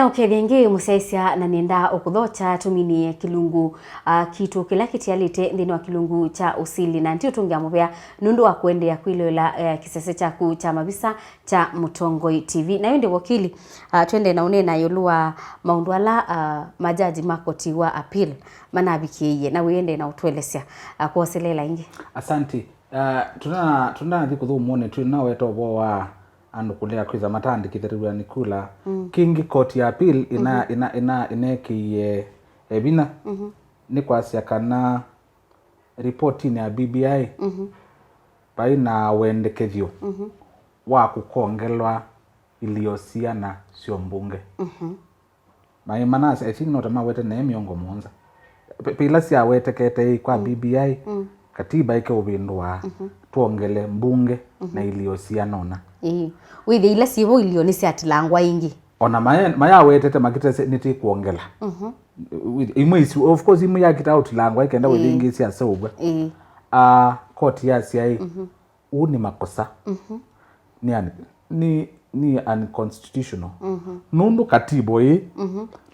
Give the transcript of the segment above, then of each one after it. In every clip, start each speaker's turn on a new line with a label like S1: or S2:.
S1: na ukethengi musaisia na nenda okuthocha tuminie kilungu kitu kila kitialite ndini wa kilungu cha Usili na ntio tungiamuvea nundu wa kuendea kwilwela kisese chaku cha mabisa cha Mutongoi TV na yonde wakili twende na unena yolua maundwala majaji makoti wa appeal manabikiye na wende na utwelesya kuoselela ingi.
S2: Asante. Tunana thikuthu muone tuna weto bo wa andu kulea kwiza matandi kithirwa nikula kingi court ya appeal ineki ebina ni kwasia kana reporting ya BBI baina wendekethio wa kukongelwa iliosiana sio mbunge mai manase I think not mawete na miongo monza pila sia wetekete kwa BBI katiba ike ubindwa tuongele mbunge na iliosiana ona
S1: withi ile sivo ilio ni siatilangwa ingi
S2: ona maya wetete makite niti kuongela imwisi of course imu yakita utilangwa ikenda withingi sia sobwa court ya cia uni makosa ni unconstitutional nundu katibo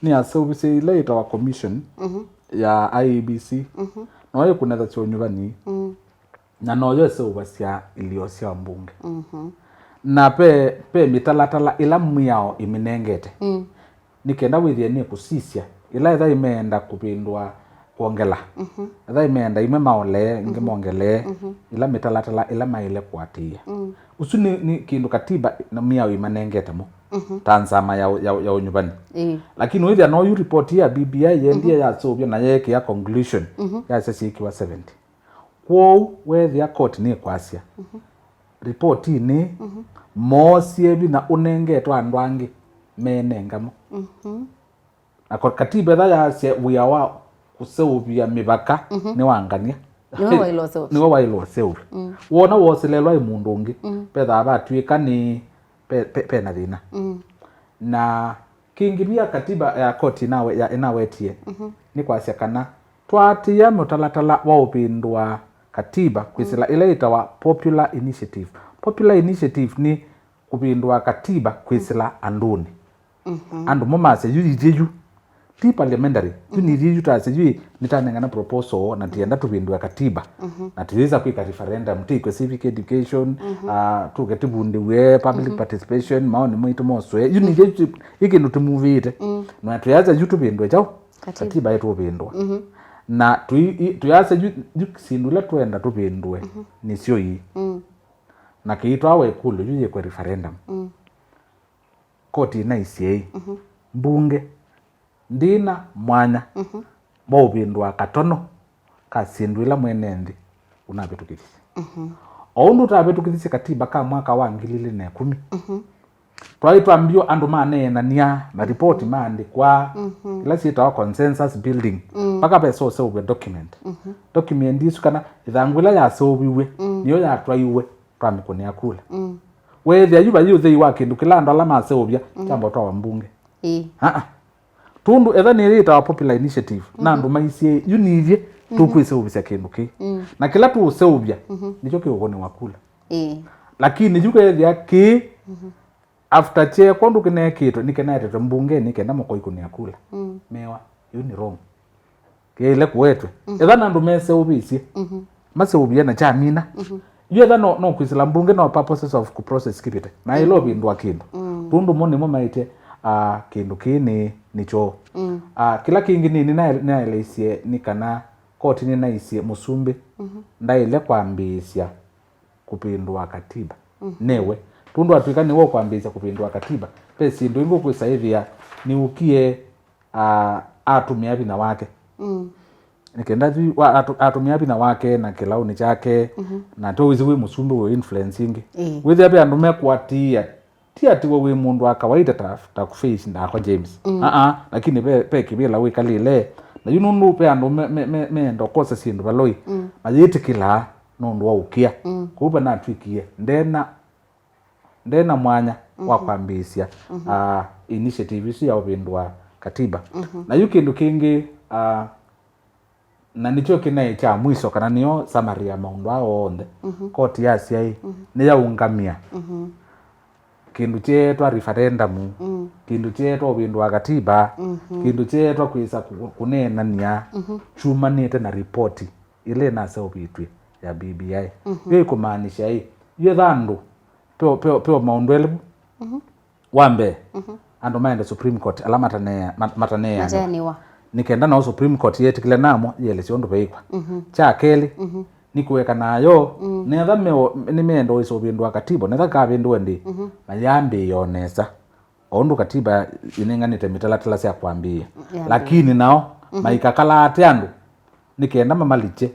S2: ni asobise ile itawa commission ya IEBC no kuna thato nyubani na no yose ubasia iliosia mbunge na pe mitalatala ila muyao iminengete nikenda withie ni kusisia ila itha imeenda kupindwa kuongela itha imeenda ime maole ngemongelee ila mitalatala ila maile kwatia usu ni kindu katiba na muyao imanengete mo tanzama ya unyubani lakini withia no you report ya BBI yendia ya sobia na yeke ya conclusion ya sisi ikiwa 70 kwa wethia court ni kwasia report ni mosiebi na unengetwa andwangi menengamo na katiba tha ya se wiawa kuseubia mibaka ni wangania ni wailo seubi wona woselelwa imundu ungi petha batwika ni pe na thina na kingibia katiba ya koti nawe ya inawetie ni kwasia kana twatia mutalatala wa upindwa katiba kwisila ile itawa popular initiative ni kupindwa katiba kwisila anduni andu momase yujiju ti parliamentary yujiju tase yu nitanengana proposal na tienda tupindwa katiba na tiweza kwika referendum tikwe civic education tuketibundi we public participation maoni mwitu moswe yujiju ikindu tumuvite na tuyaza yutupindwe chao katiba yetu upindwa na tuyaza yukisindula tuenda tupindwe nisio hii na kiitwa we kulu yuje kwa referendum koti na ICA mbunge ndina mwanya bobindwa katono kasindwila mwenendi unabetukisi oundu tabetukisi katiba ka mwaka wa 2010 twaitwa mbio andu manenania na report maandikwa ila sitawa consensus building paka peso sewe document isu kana ithangwila ya sobiwe niyo ya twaiwe twamikoni akula wethia yuba yuthe wa kindu kilando ala maseobia chambo twa mbunge tundu etha ni rita wa popular initiative na andu maisie yunivye tukwiseobia kindu ki na kila tu seobia nicho kiugoni wakula lakini yuko ethia ki after che kondu kinekitwe nikenete mbunge nikenda mokoiko ni akula mewa yuni wrong kile kuetwe etha na andu meseobia maseobia na chamina yetha no kwisila mbunge no purposes of process kipite na ilo bindwa kindu tundu moni mo maite kindu kini nicho kila kingi ni na ilesie ni kana koti ni na isie musumbi ndaile kwambisia kupindwa katiba newe tundu atwika ni wo kwambisia kupindwa katiba pesi ndu ingo kwisaidia ni ukie atumia bina wake nikenda atumia bina wake na kilauni chake na to wizi we musumbi we influencing withi abe andu mekwatia ti ati we mundu wa kawaida ta kuface ndako James lakini pe kibila we kalile na yununu pe andu me ndokosa sindu baloi majiti kila nondu wa ukia kuba na twikie ndena mwanya wa kwambisia initiative isi ya ubindwa katiba na yukindu kingi na nicho kinae cha mwiso kana niyo summary ya maundu ao onde koti ya CI ni ya ungamia kindu chetwa referendum kindu chetwa ubindu wa katiba kindu chetwa kwisa kunenania chumanite na ripoti ile nase ubitwe ya BBI yo ikumaanisha hii yo thandu peo maundwele wambe ando maende Supreme Court ala matanea nikenda na Supreme Court yetikile namo yele ciondo beikwa cha keli nikuweka nayo netha nimeendo iso bindu wa katiba netha ka bindu ndi mayambi yonesa ondu katiba inenganite mitalatala cia kwambia lakini nao maikakala ate andu nikenda mamaliche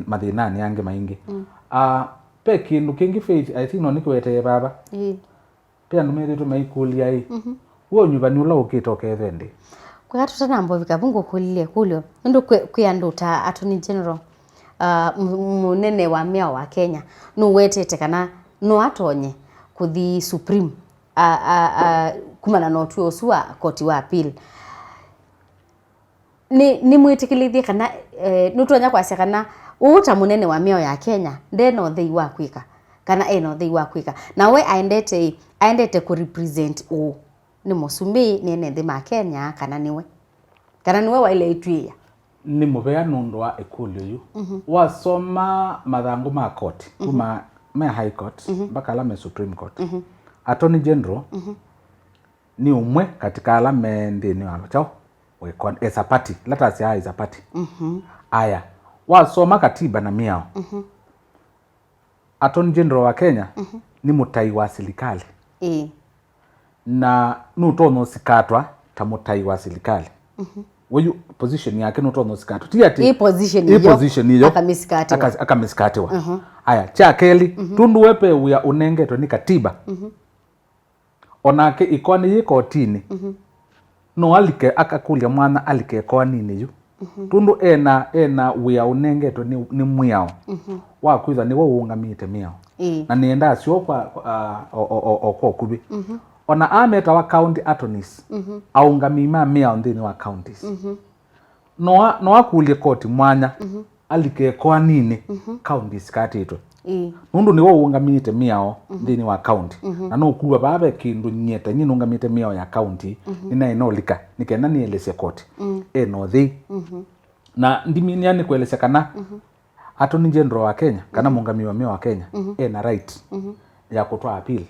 S2: mathinani yange maingi pe kindu kingi faith I think no nikwete baba pe andu methitu maikulia i wo nyuvani ula ukitoke vendi
S1: kwa tutana mbo vikabungo kulilie kulio ndo kwianduta Attorney General munene wa mea wa Kenya no wetete kana no atonye kuthi Supreme kumana no tuo suwa koti wa appeal ni mwitikilithie kana nutonya kwase kana uta munene wa mea ya Kenya ndeno thei wa kwika kana eno thei wa kwika na we aendete ku represent ni musumbi ni ene ma Kenya kana niwe wa ile itwia
S2: ni mubea nundu wa ekulio yu wasoma mathangu ma court kuma me high court mpaka ala me Supreme Court Attorney General ni umwe katika ala me ndini wa chao wekon as a party let us say is a party aya wasoma katiba na miao Attorney General wa Kenya ni mutai wa serikali na nutono sikatwa ta mutai wa serikali weyu position yake nutono sikatwa tiati
S1: hii position hiyo
S2: akamisikatiwa aya cha keli tundu wepe uya unengetwe ni katiba onake ikoni yikotini no alike akakulia mwana alike konini yu tundu ena uya unengetwe ni mwiao wa kuiza ni wo ungamite miao na nienda sio kwa kubi ona ameta wa county attorneys aungamima miao ndini wa counties no akulie koti mwanya alike kwa nini counties katito nundu ni wo ungamite miao ndini wa county na no kuwa babe kindu nyeta nyino ungamite miao ya county nina inolika nikenda nielese koti no thi na ndiminia ni kuelese kana Attorney General wa Kenya kana mungamiwa miao wa Kenya na right ya kutwa appeal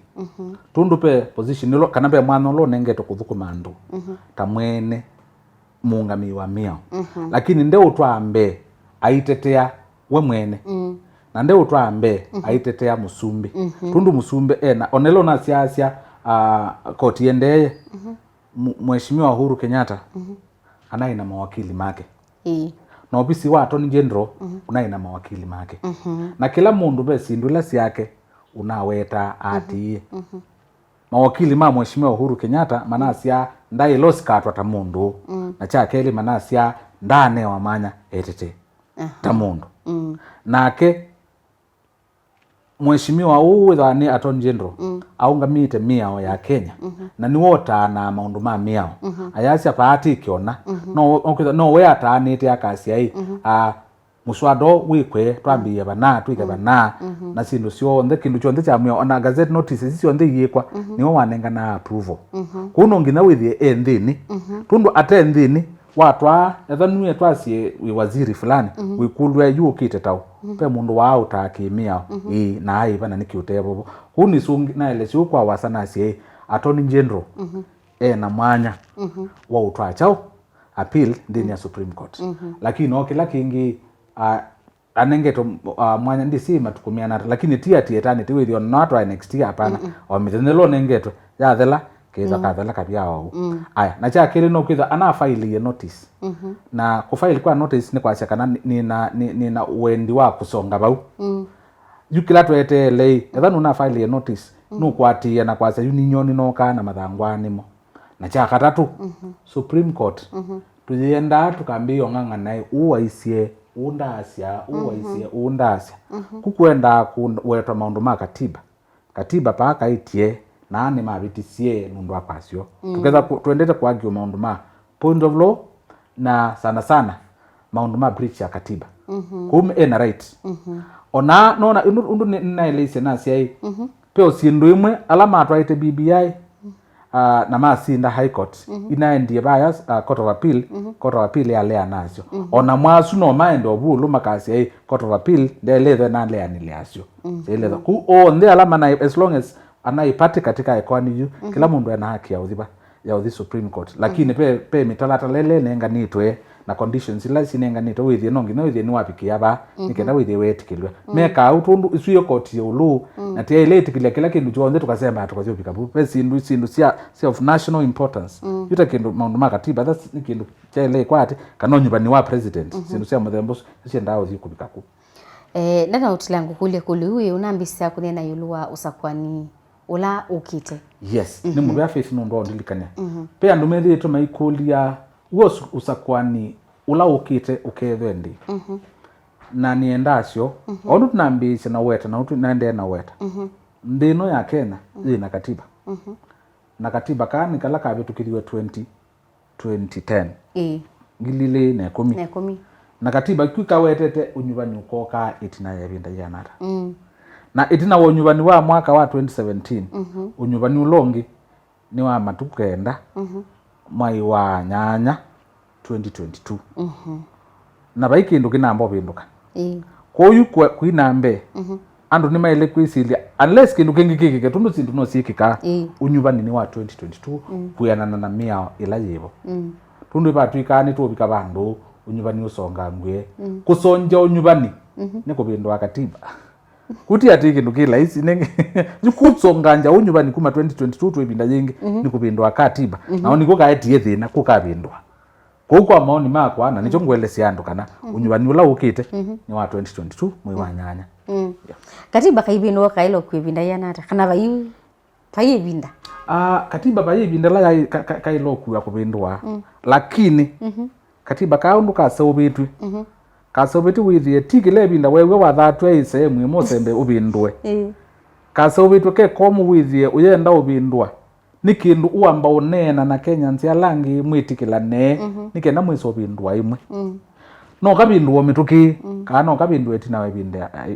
S2: tundu pe position lo kana pe mwana lo nengeto kuthukuma andu tamwene mungamiwa miao lakini nde utwambe aitetea we mwene na nde utwambe aitetea musumbi tundu musumbi onelo na siasia koti endeye mheshimiwa Uhuru Kenyatta anaina mawakili make na ofisi wa Attorney General unaina mawakili make na kila mundu be sindula siake unaweta ati mawakili ma mheshimiwa Uhuru Kenyatta manasia ndai losikatwa ta mundu na cha keli manasia ndane wa manya etete ta mundu nake mheshimiwa uwe ni Attorney General aungamite miao ya Kenya na ni wota na maundu ma miao ayasya paati kiona no we atanite akasia hii muswado wikwe twambiye bana twike bana na sindu sio nde kindu chonde cha myo ona gazette notices sio nde yekwa niwo wanenga na approval kuno ngina withie ndini tundu ate ndini watwa ethanu etwasie waziri fulani wikulwe yukite tau pe mundu wao takimia na ai bana nikiutebo kuni sungi na ile sio kwa wasana sie Attorney General na mwanya wa utwa chao appeal ndini ya Supreme Court lakini no kila kingi anengeto mwanya ndisi matukumiana lakini tietani tiwithio na watu next year hapana omithenelo nengeto ya thela keza kathela kabyao aya na cha kile no kwitha ana file ye notice na ku file kwa notice ni kwa chakana ni wendi wa kusonga bau yukila twete lei ethanu na file ye notice no kwatia na kwa sayu ninyoni no kana mathangwani mo na cha katatu Supreme Court tuzienda tukambio nganga naye uwaisie undasya kukwenda kuweta maundu ma katiba paka itie nane mabitisie nundu apasyo tukeza tuendete kuagio maundu ma point of law na sana maundu ma breach ya katiba kume na right ona nona undu na elise na sia peo sindu imwe alama atwaite BBI na masinda high court inaendie bias court of appeal ya lea nasyo ona mwasu no maende obulu makasi court of appeal de leve na lea ni leasyo ile ku onde alama na as long as anaipate katika ekwani yu kila mundu ana haki ya udhi Supreme Court lakini pe mitalata lele nenga nitwe na conditions ila sinenga nitwe withie nongi no withie ni wapikia ba nikenda withie wetikilwe meka utundu isuyo court ya ulu na tie ile tikile kila kindu chonde tukasema atukazio pikabu pe sindu sia of national importance yuta kindu maundu makatiba that's kindu cha ile kwati kanonyu bani wa president sindu sia muthembo sia ndao zikubikaku
S1: nana utilangu kule huyo unambisa kunena yulua usakwani ula ukite
S2: yes ni mundu ya face ndo ndilikanya pe andu methi to maikulia uo usakwani ula ukite ukethendi na niendasyo ondu tunambisa na weta na utu naende na weta ndino ya Kenya ina katiba na katiba kani kala kabetukiriwe 2010 ngilile na 10 na katiba kwika wetete unyubani ukoka itina ya binda yanata na itina wonyubani wa mwaka wa 2017 unyubani ulongi ni wa matukenda mwai wa nyanya 2022 na baiki ndu kinambo binduka koyu kuinambe andu ni maile kwisilia unless kindu kingi tundu sindu no sikika unyubani ni wa 2022 kuyanana na miao ila yibo tundu batwikani tubika bandu unyubani usonga ngwe kusonja unyubani niko bindu akatiba kuti atiki ndukila isi nenge kutsonganja unyubani kuma 2022 twebinda yingi niko bindu akatiba na niko kaetie thina kukabindwa kwa maoni makwa na nicho ngwelesi andu kana unyubani ula ukite ni wa 2022 mwe wa nyanya
S1: katiba kaibindwa kailo kwebinda yanata kana bayi payibinda
S2: katiba bayibinda la kailo kuya kubindwa lakini katiba kaundu kasobitwe kasobiti withie tikile binda wewe wathatwe isehemu imosembe ubindwe kasobitwe ke komu withie uyenda ubindwa nikindu uamba unena na Kenya nsia langi mwitikila nikenda mwiso bindwa imwe no kabindwa mituki kana kabindwa etina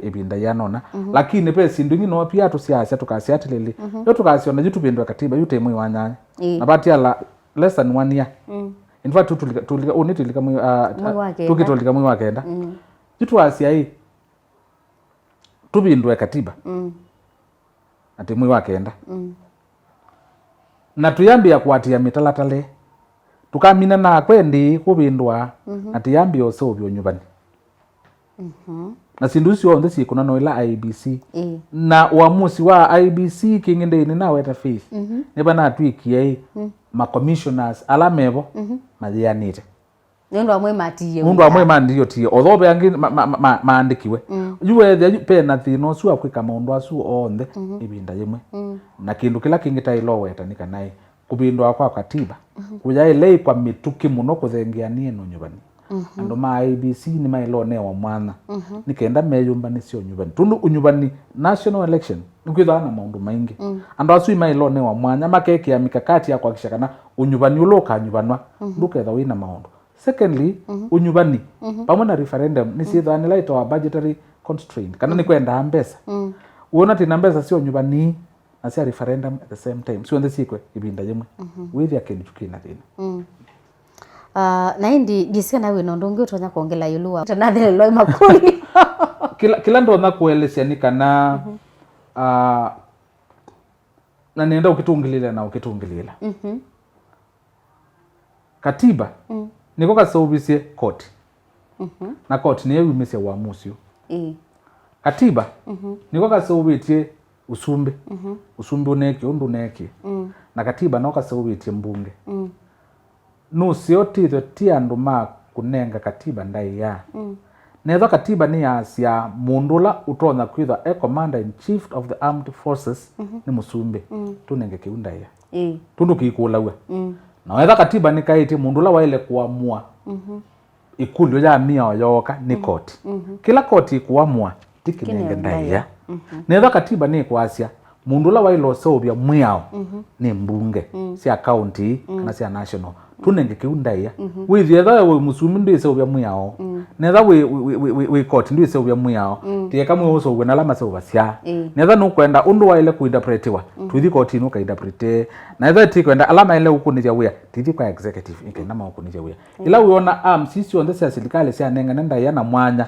S2: ebinda yanona lakini pe sindu ngino pia tusiasia tukasiatilili yo tukasiona jitu bindwa katiba yute imwe wanyanya na batia la less than 1 year in fact tulika unitulika tukitolika mwi wakenda jitu asia hii tubindwe katiba ati mwi wakenda na tuyambia kuatia mitalatale tukamina na kwendi kubindwa ati yambi osobyo nyubani na sindu sio onde sikuna no ila IBC na uamuzi wa IBC kinginde ni na weta faith ne bana twikie ma commissioners alamebo majianite
S1: nendo amwe matiye
S2: mundu amwe mandiyo tie othobe angi maandikiwe yuwe pe na thino su akwika mundu asu onde ibinda yimwe na kindu kila kingita ilo weta nika nai kubindwa kwa katiba kuya ile kwa mituki muno kuthengianie no nyubani ando ma IBC ni mailo ne wa mwana nikenda meyumba ni sio nyubani tundu unyubani national election nikwitha na maundu maingi ando asu mailo ne wa mwanya makeke ya mikakati ya kuhakikisha kana unyubani uloka nyubanwa nduketha wina maundu. Secondly unyubani pamwe na referendum ni sithani laito wa budgetary constraint kana ni kwenda mbesa uona tina mbesa sio nyubani na sia referendum at the same time sio ndesikwe ibinda yimwe withi akindu chukina thina
S1: na indi disena we nondonge utonya kuongela yulua tanathe loi makuli
S2: kila ndo na kuelezea ni kana na nenda ukitungilila na ukitungilila katiba niko kasobisie court na court niye umesia uamuzi katiba niko kasobitie usumbe usumbe uneki undu neki na katiba no kasobitie mbunge no sioti the tiandu ma kunenga katiba ndai ya netho katiba ni asia mundula utonda kwitha commander in chief of the armed forces ni musumbe tunenge kiunda ya tundu kikulawe na wetha katiba ni kaiti mundula waile kuamua ikulu ya mia yoka ni court kila court kuamua tikinenge ndai ya netho katiba ni kwasia mundula wailo sobia mwiao ni mbunge sia county kana sia national tunenge kiundaya withi etha we musumi ndise ubya muyao netha we court ndise ubya muyao tie kamwe uso we nalama se ubasya netha nukwenda undu waile kuinterpretiwa tuthi court inu ka interprete netha ti kwenda alama ile ukunija wia tithi kwa executive ikenda ma ukunija wia ila uona sisi on the serikali sia nenga nenda yana mwanya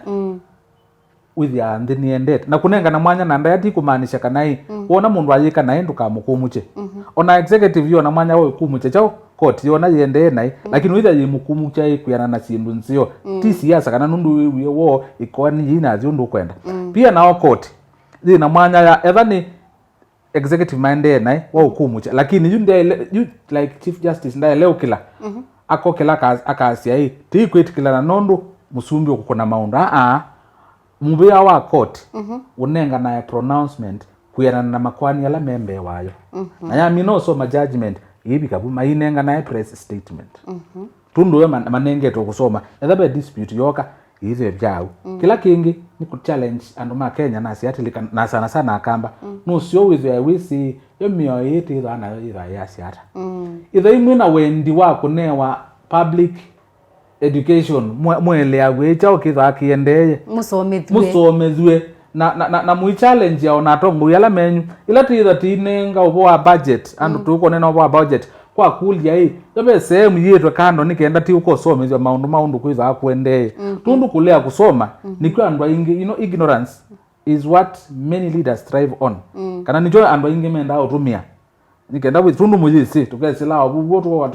S2: with ya ndini endete na kunenga na mwanya na ndaya ti kumaanisha kanai wona mundu ayika naye ndukamukumuche ona executive yo na mwanya wo kumuche chao court yona yende nai lakini witha yimukumucha ikuyana na sindu nzio ti siasa kana nundu wo ikoni yina zundu kwenda pia nao court na mwanya ya ethani executive mande nai wo kumuche lakini you like chief justice ndaye leo kila ako kila akasia hii ti kwitikila na nondu musumbi ukukona maunda mubia wa court unenga na pronouncement kuyana na makwani ala membe wayo na ya mino so ma judgment ibi kabu mainenga na press statement tundu yo manenge to kusoma ethabe dispute yoka ize byao kila kingi ni ku challenge andu ma Kenya na siatilika na sana akamba no sio with ya wisi yo mio yete ithana ira ya siata itha imwina wendi wa kunewa public education mwele agwe chao kitha kiendeye musomethwe na mu challenge ya onatongo yala menyu ila titha tinenga obo wa budget andu tuko nena obo wa budget kwa kulia hii yobe sehemu yetu kando nikenda ti uko somethwa maundu kwitha kuendeye tundu kulea kusoma nikwa andu ingi ignorance is what many leaders strive on kana nijo andu ingi menda utumia nikenda with tundu mujisi tukesila abubo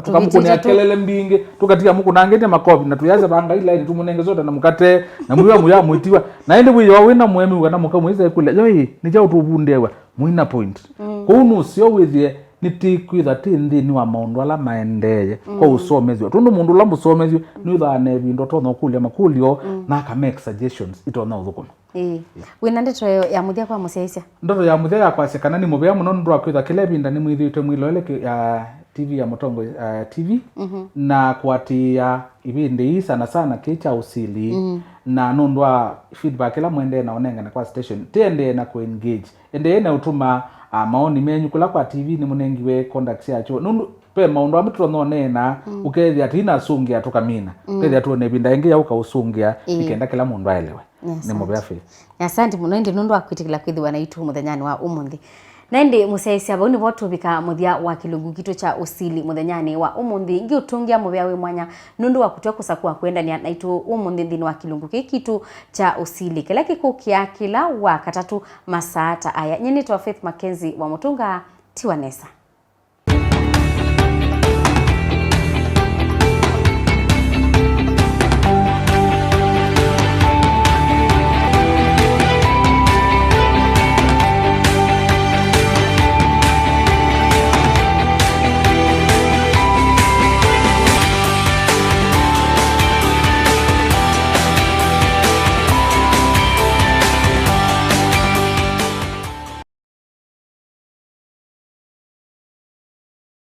S2: tukamukunia kelele mbingi tukatia muku nangete makobi na tuyaza banga ila ni tumunenge zote na mukate na muya muitiwa na ende bwi wina mwemi wana mukamwiza kule yoi nija utubundewa muina point kunu sio withie nitikwitha tindi ni wa maundu ala maendeye kwa usomezwe tundu mundu la musomezwe ni uthane bindo tono kulia makulio na ka make suggestions itona uthukuno
S1: wina ndeto ya muthia kwa musiaisia
S2: ndoto ya muthia kwa sekana ni mubea muno ndu akwitha kile binda ni mwithite mwilole ya TV ya Mutongo TV na kwatia ibindi hii sana kicha Usili na nundwa feedback ila mwende na onenga na kwa station tende na ku engage ende na utuma maoni menyu kula kwa TV ni munengiwe conduct yacho nundu pe maundu amitro none na ukethia tina sungia tukamina ukethia tuone binda ingi ya ukausungia ikenda kila mundu aelewe ni mubea fe
S1: asante muno ndi nundu akwitikila kwithiwa na itu muthenyani wa umuthi Nende musaisia bauni botu bika muthia wa kilungu kitu cha Usili muthenyani wa umuthi ingi utungia mubea we mwanya nundu wa kutua kusakua kwenda ni naitu umuthi ndini wa kilungu kitu cha Usili kila kikukia kila wa katatu masaa aya nyeni to Faith Mackenzie wa Mutunga Tiwanesa.